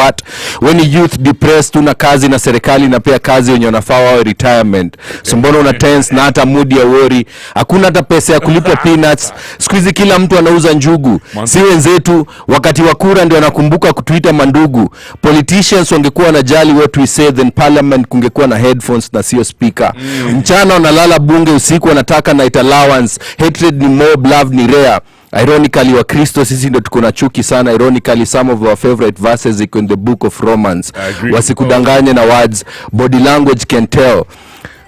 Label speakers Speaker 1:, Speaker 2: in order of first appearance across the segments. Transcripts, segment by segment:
Speaker 1: VAT. When youth depressed, una kazi na serikali na pia kazi wenye wanafaa wao retirement. So mbona una tense na hata mood ya worry? Hakuna hata pesa ya kulipa peanuts. Siku hizi kila mtu anauza njugu. Si wenzetu wakati wa kura ndio wanakumbuka kutuita mandugu. Politicians wangekuwa na jali what we say, then parliament kungekuwa na headphones na sio speaker. Mchana wanalala bunge, usiku wanataka night allowance. Hatred ni mob, love ni rare. Ironically wa Kristo sisi ndio tuko na chuki sana. Ironically some of our favorite verses iko in the book of Romans. Wasikudanganye na words, body language can tell.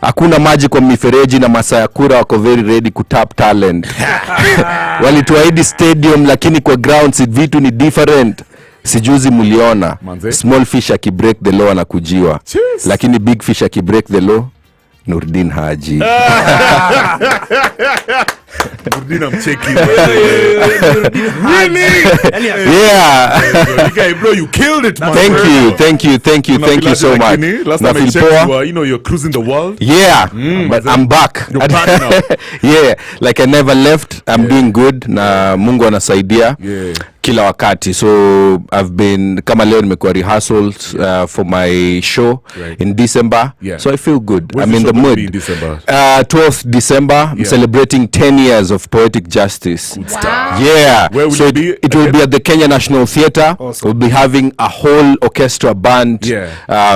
Speaker 1: Hakuna maji kwa mifereji na masaa ya kura wako very ready kutap talent. Walituahidi stadium lakini kwa grounds vitu ni different. Sijuzi muliona small fish akibreak the law anakujiwa. Lakini big fish akibreak the law Nurdin Haji.
Speaker 2: Nurdin, I'm checking.
Speaker 1: Really? Yeah.
Speaker 2: Bro, you killed it, man.
Speaker 1: Thank you so much.
Speaker 2: Last time I checked, you're cruising the world.
Speaker 1: Yeah, but I'm back.
Speaker 2: You're back now.
Speaker 1: Yeah, like I never left. I'm doing good. Na Mungu anasaidia. Yeah. Kila wakati. So I've been kama leo nimekuwa rehearsals for my show in December. Yeah. So I feel good. I'm in the mood. In December? 12th December. I'm celebrating 10 years of poetic justice.
Speaker 2: Wow.
Speaker 1: Yeah.
Speaker 2: Where will it be?
Speaker 1: It will be at the Kenya National Theatre. Awesome. We'll be having a whole orchestra band,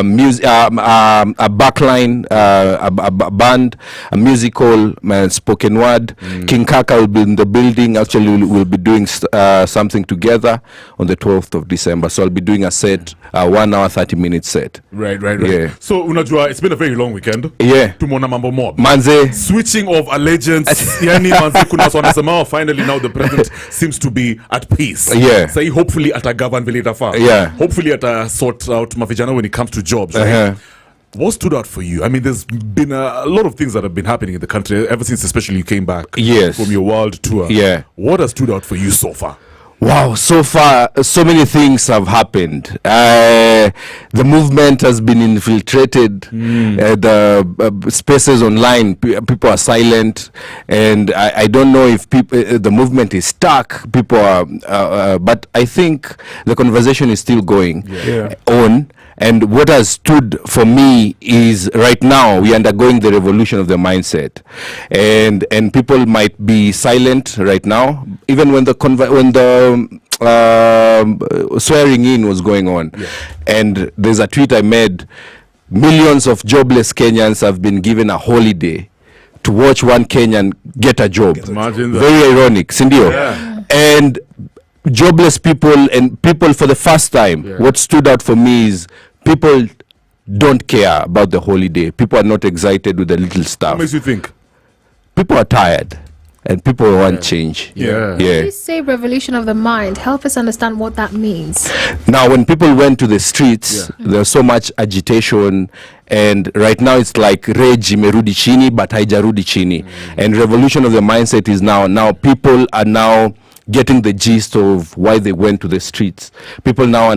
Speaker 1: music, a backline, a band, a musical, spoken word. King Kaka will be in the building. Actually, we'll be doing something together on the 12th of December. So I'll be doing a set, 1 hour 30-minute set.
Speaker 2: Right.
Speaker 1: Yeah.
Speaker 2: So unajua, it's been a very long weekend.
Speaker 1: Yeah.
Speaker 2: Tumona mambo mob.
Speaker 1: Manze.
Speaker 2: Switching of allegiance. Yani manze kuna wanasema finally now the president seems to be at peace.
Speaker 1: Yeah.
Speaker 2: So hopefully ata govern vile itafaa.
Speaker 1: Yeah.
Speaker 2: Hopefully ata sort out mavijana when it comes to jobs. Right? What stood out for you? I mean, there's been a lot of things that have been happening in the country ever since, especially you came back from your world tour.
Speaker 1: Yeah.
Speaker 2: What has stood out for you so far?
Speaker 1: Wow, so far, so many things have happened. The movement has been infiltrated. The spaces online, people are silent. And I don't know if the movement is stuck. People are, but I think the conversation is still going on. And what has stood for me is right now we are undergoing the revolution of the mindset, and people might be silent right now, even when the swearing in was going on. And there's a tweet I made: millions of jobless Kenyans have been given a holiday to watch one Kenyan get a job.
Speaker 2: Imagine that.
Speaker 1: Very ironic, Sindio. And jobless people and people for the first time, what stood out for me is people don't care about the holiday. People are not excited with the little stuff.
Speaker 2: What makes you think?
Speaker 1: People are tired and people want change.
Speaker 3: When you say revolution of the mind, help us understand what that means.
Speaker 1: Now, when people went to the streets, there's so much agitation, and right now it's like rage imerudi chini but haijarudi chini. And revolution of the mindset is now people are now getting the gist of why they went to the streets. People now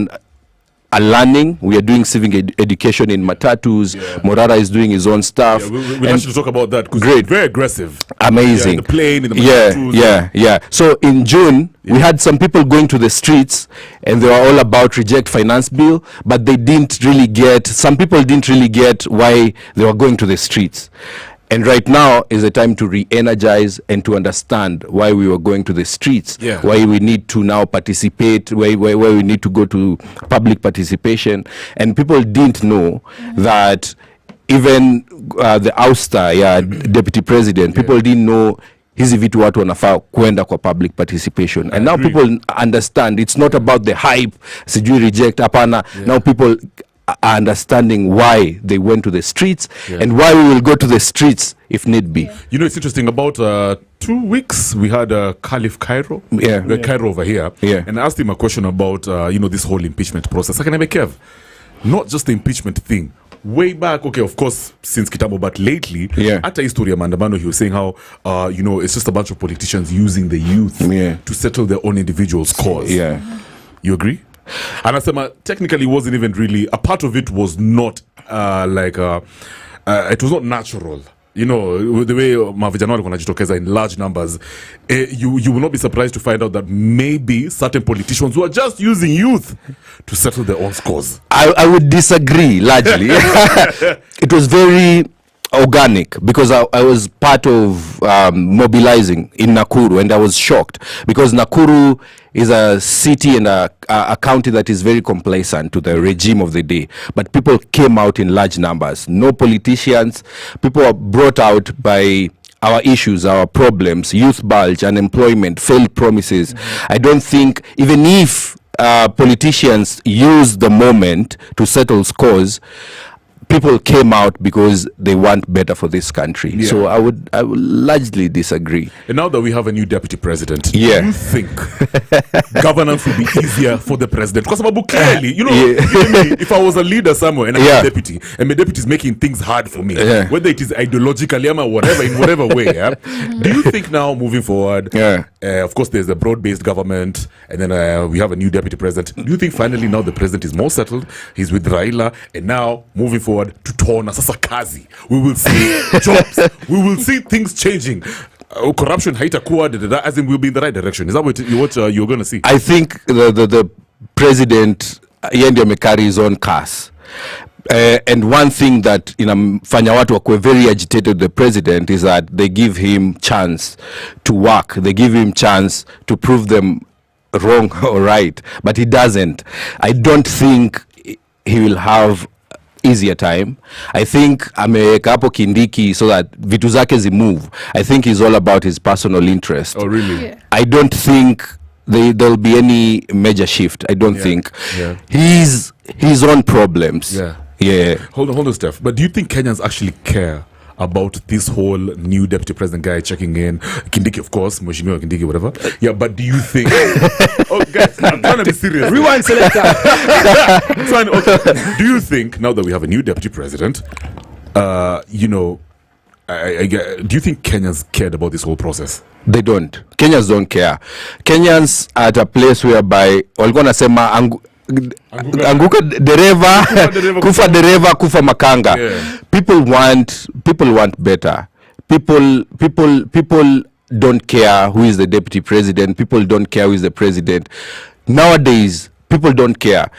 Speaker 1: are learning. We are doing civic education in matatus. Morara is doing his own stuff.
Speaker 2: We actually talk about that because
Speaker 1: great,
Speaker 2: very aggressive.
Speaker 1: Amazing.
Speaker 2: The plane in the matatus.
Speaker 1: So in June, we had some people going to the streets, and they were all about reject finance bill, but they didn't really get. Some people didn't really get why they were going to the streets. And right now is the time to re-energize and to understand why we were going to the streets, why we need to now participate, why we need to go to public participation. And people didn't know that even the ouster, deputy president, people didn't know hizi vitu watu wanafaa kwenda kwa public participation. And now people understand it's not about the hype, sijui reject, hapana. Now people are understanding why they went to the streets and why we will go to the streets if need be.
Speaker 2: You know, it's interesting. About 2 weeks, we had Caliph Cairo, Cairo over here, and I asked him a question about, this whole impeachment process. I can Kev, not just the impeachment thing. Way back, okay, of course, since Kitambo, but lately, at a history of Mandamano, he was saying how, it's just a bunch of politicians using the youth to settle their own individuals' cause. You agree? And Asema technically wasn't even really a part of it. Was not it was not natural you know, the way mavijana walikuwa wanajitokeza in large numbers, you will not be surprised to find out that maybe certain politicians who are just using youth to settle their own scores.
Speaker 1: I would disagree largely. It was very organic because I was part of mobilizing in Nakuru, and I was shocked because Nakuru is a city and a county that is very complacent to the regime of the day, but people came out in large numbers. No politicians. People were brought out by our issues, our problems, youth bulge, unemployment, failed promises. I don't think, even if politicians use the moment to settle scores, people came out because they want better for this country.
Speaker 2: Yeah.
Speaker 1: So I would largely disagree.
Speaker 2: And now that we have a new deputy president,
Speaker 1: Yeah.
Speaker 2: do you think governance will be easier for the president? Because clearly, you know,
Speaker 1: Yeah.
Speaker 2: if I was a leader somewhere and I'm
Speaker 1: Yeah.
Speaker 2: a deputy, and my deputy is making things hard for me,
Speaker 1: Yeah.
Speaker 2: whether it is ideologically or whatever, in whatever way, yeah? Do you think now, moving forward,
Speaker 1: Yeah.
Speaker 2: of course, there's a broad-based government, and then we have a new deputy president. Do you think finally now the president is more settled? He's with Raila, and now moving forward, tutona sasa kazi, we will see jobs, we will see things changing, corruption haitakuwa, as in we'll be in the right direction. Is that what you're going to see?
Speaker 1: I think the president yeye ndio amekari his own curse. And one thing that inamfanya watu wakwe very agitated the president is that they give him chance to work, they give him chance to prove them wrong or right, but he doesn't. I don't think he will have easier time. I think ameweka hapo Kindiki so that vitu zake zimove. I think he's all about his personal interest.
Speaker 2: Oh, really?
Speaker 3: Yeah.
Speaker 1: I don't think there'll be any major shift. I don't think.
Speaker 2: Yeah.
Speaker 1: He's his own problems.
Speaker 2: Yeah.
Speaker 1: Yeah.
Speaker 2: Hold on, Steph. But do you think Kenyans actually care about this whole new deputy president guy checking in? Kindiki, of course, Mheshimiwa Kindiki, whatever. Yeah, but do you think... oh, guys, I'm trying to be serious.
Speaker 4: Rewind selector.
Speaker 2: Do you think, now that we have a new deputy president, you know, do you think Kenyans cared about this whole process?
Speaker 1: They don't. Kenyans don't care. Kenyans are at a place whereby walikuwa nasema anguka dereva kufa dereva kufa makanga.
Speaker 2: Yeah.
Speaker 1: People want better. People don't care who is the deputy president. People don't care who is the president. Nowadays people don't care.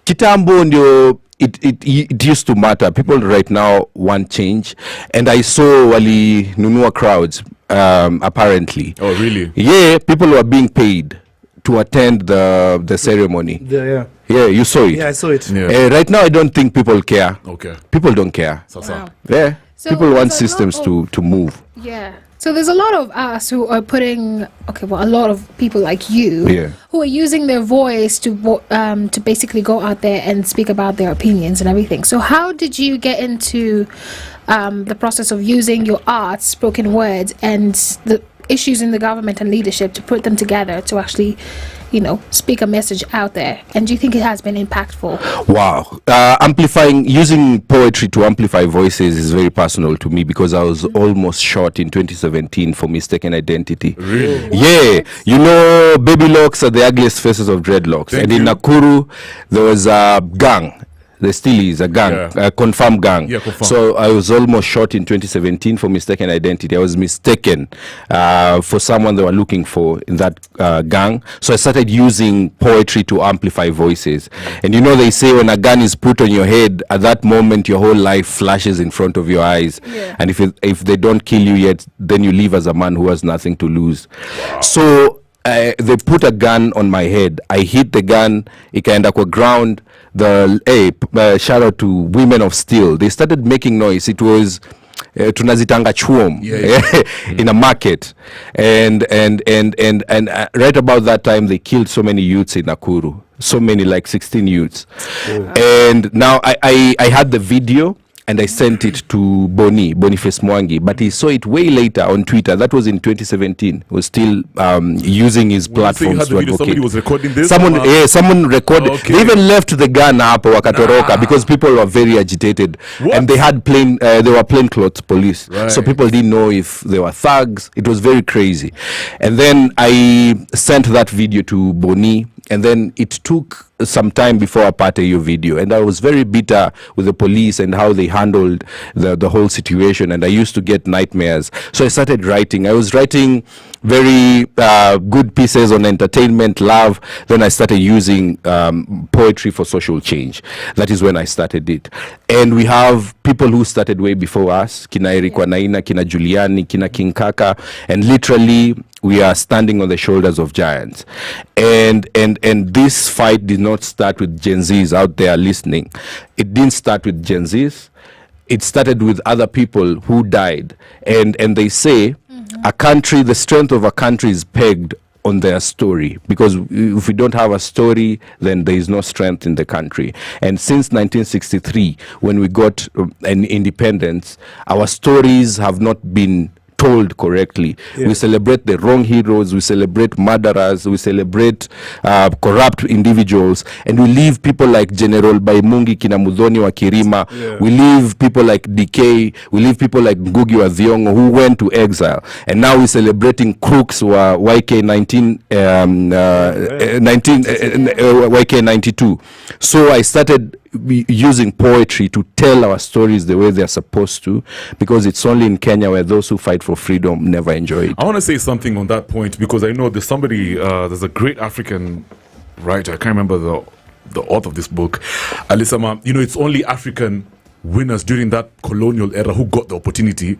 Speaker 1: Kitambo ndio it used to matter. People right now want change, and I saw walinunua crowds apparently.
Speaker 2: Oh, really?
Speaker 1: Yeah, people were being paid to attend the ceremony.
Speaker 4: Yeah.
Speaker 1: Yeah, you saw it.
Speaker 4: Yeah, I saw it.
Speaker 2: Yeah.
Speaker 1: Right now I don't think people care.
Speaker 2: Okay.
Speaker 1: People don't care.
Speaker 3: Wow.
Speaker 1: Yeah.
Speaker 3: So
Speaker 1: people want
Speaker 3: there's a
Speaker 1: systems
Speaker 3: lot of-
Speaker 1: to move.
Speaker 3: Yeah. So there's a lot of us who are a lot of people like you
Speaker 1: Yeah.
Speaker 3: who are using their voice to basically go out there and speak about their opinions and everything. So how did you get into the process of using your art, spoken words, and the issues in the government and leadership to put them together to actually, speak a message out there? And do you think it has been impactful?
Speaker 1: Wow. Using poetry to amplify voices is very personal to me because I was almost shot in 2017 for mistaken identity.
Speaker 2: Really?
Speaker 1: Yeah. Baby locks are the ugliest faces of dreadlocks.
Speaker 2: Thank
Speaker 1: and
Speaker 2: you.
Speaker 1: in Nakuru, there was a gang. There still is a gang,
Speaker 2: Yeah.
Speaker 1: a confirmed gang.
Speaker 2: Yeah, confirmed.
Speaker 1: So I was almost shot in 2017 for mistaken identity. I was mistaken for someone they were looking for in that gang. So I started using poetry to amplify voices. And they say when a gun is put on your head, at that moment your whole life flashes in front of your eyes.
Speaker 3: Yeah.
Speaker 1: And if they don't kill you yet, then you live as a man who has nothing to lose. So they put a gun on my head. I hit the gun, ikaenda kwa ground. Shout out to Women of Steel. They started making noise. It was tunazitanga chuom in a market, and right about that time they killed so many youths in Nakuru, so many, like 16 youths. And now I had the video and I sent it to Boniface Mwangi, but he saw it way later on Twitter. That was in 2017. He was still using his platforms to advocate.
Speaker 2: Somebody was recording this?
Speaker 1: Someone recorded.
Speaker 2: Okay.
Speaker 1: They even left the gun hapo wakatoroka because people were very agitated.
Speaker 2: What?
Speaker 1: And they had they were plainclothes police.
Speaker 2: Right.
Speaker 1: So people didn't know if they were thugs. It was very crazy. And then I sent that video to Boni, and then it took some time before apate your video, and I was very bitter with the police and how they handled the whole situation, and I used to get nightmares. So I started writing. I was writing very good pieces on entertainment, love. Then I started using poetry for social change. That is when I started it. And we have people who started way before us, kina Eric Wanaina, kina Juliani, kina King Kaka, and literally we are standing on the shoulders of giants. And this fight did not start with Gen Zs out there listening. It didn't start with Gen Zs. It started with other people who died. And they say a country, the strength of a country is pegged on their story, because if we don't have a story, then there is no strength in the country. And since 1963, when we got an independence, our stories have not been told correctly. We celebrate the wrong heroes, we celebrate murderers, we celebrate corrupt individuals, and we leave people like General Baimungi Kina Muthoni wa Kirima, we leave people like DK, we leave people like Ngugi wa Thiong'o who went to exile, and now we're celebrating crooks who are YK92. So I started using poetry to tell our stories the way they're supposed to, because it's only in Kenya where those who fight for freedom never enjoy it.
Speaker 2: I want to say something on that point, because I know there's somebody, there's a great African writer, I can't remember the author of this book, Alisama. You know, it's only African winners during that colonial era who got the opportunity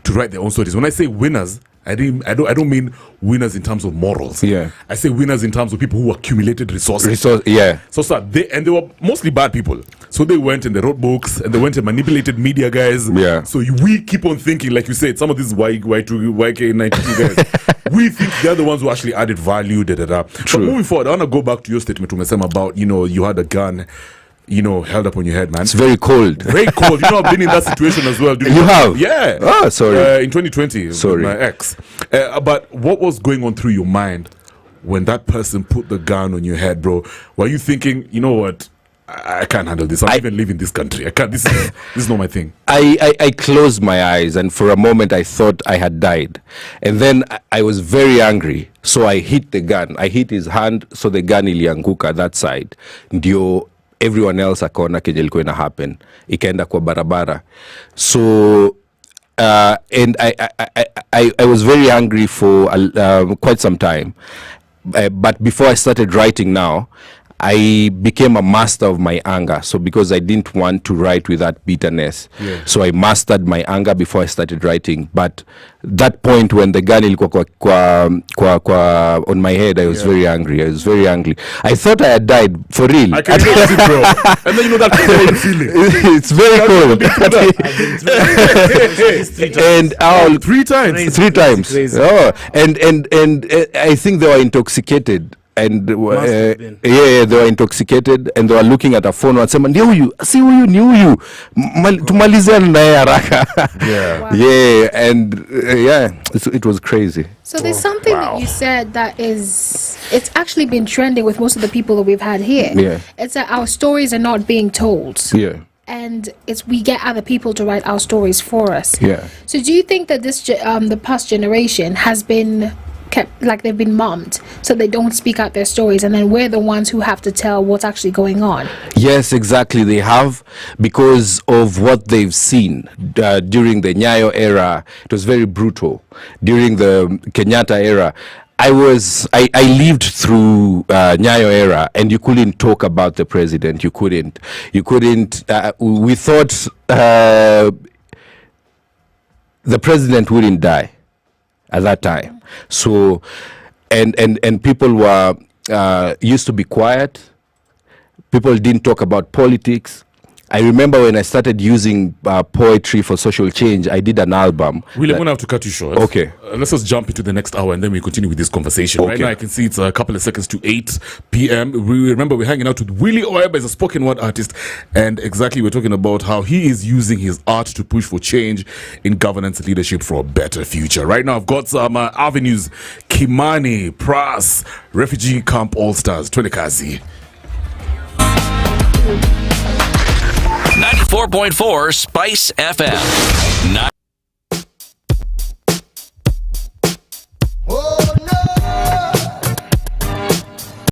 Speaker 2: to write their own stories. When I say winners, I don't mean winners in terms of morals. I say winners in terms of people who accumulated resources. So they were mostly bad people. So they went and they wrote books and they went and manipulated media guys. So we keep on thinking, like you said, some of these YK92 guys, we think they're the ones who actually added value. But moving forward, I want to go back to your statement, Umesema, about, you know, you had a gun, you know, held up on your head, man.
Speaker 1: It's very cold.
Speaker 2: Very cold. You know, I've been in that situation as well.
Speaker 1: You have?
Speaker 2: Yeah.
Speaker 1: Oh, sorry.
Speaker 2: In 2020.
Speaker 1: Sorry.
Speaker 2: With my ex. But what was going on through your mind when that person put the gun on your head, bro? Were you thinking, you know what? I can't handle this. I'm even leaving this country. I can't. This is not my thing.
Speaker 1: I closed my eyes, and for a moment I thought I had died. And then I was very angry. So I hit the gun. I hit his hand, so the gun ilianguka that side. Ndio everyone else akaona kenye ilikuwa ina happen, ikaenda kwa barabara. So and I was very angry for quite some time, but before I started writing now, I became a master of my anger. So because I didn't want to write with that bitterness, so I mastered my anger before I started writing. But that point when the gun ilikuwa kwa on my head, I was very angry. I was very angry. I thought I had died for real.
Speaker 2: I can relate it, bro. And then you know that cold feeling.
Speaker 1: It's very cold. And
Speaker 2: three times.
Speaker 1: Three times. Oh, and I think they were intoxicated. And they were intoxicated, and they were looking at a phone and saying, "Ndio huyu, si huyu, ni huyu, tumalizane naye haraka." It was crazy.
Speaker 3: So there's something that you said that it's actually been trending with most of the people that we've had here. It's that our stories are not being told. And we get other people to write our stories for us. So do you think that this the past generation has been kept, like they've been mummed, so they don't speak out their stories, and then we're the ones who have to tell what's actually going on?
Speaker 1: Yes, exactly. They have, because of what they've seen during the Nyayo era. It was very brutal. During the Kenyatta era, I lived through Nyayo era, and you couldn't talk about the president. You couldn't. We thought the president wouldn't die at that time. So, and people were used to be quiet. People didn't talk about politics. I remember when I started using poetry for social change, I did an album.
Speaker 2: Willie, I'm going to have to cut you short.
Speaker 1: Okay.
Speaker 2: Let's just jump into the next hour and then we continue with this conversation.
Speaker 1: Okay.
Speaker 2: Right now I can see it's a couple of seconds to 8 p.m. We remember we're hanging out with Willieoeba, is a spoken word artist. And exactly we're talking about how he is using his art to push for change in governance and leadership for a better future. Right now I've got some avenues. Kimani, Pras, Refugee Camp All-Stars, Twende Kazi.
Speaker 4: 94.4 Spice FM.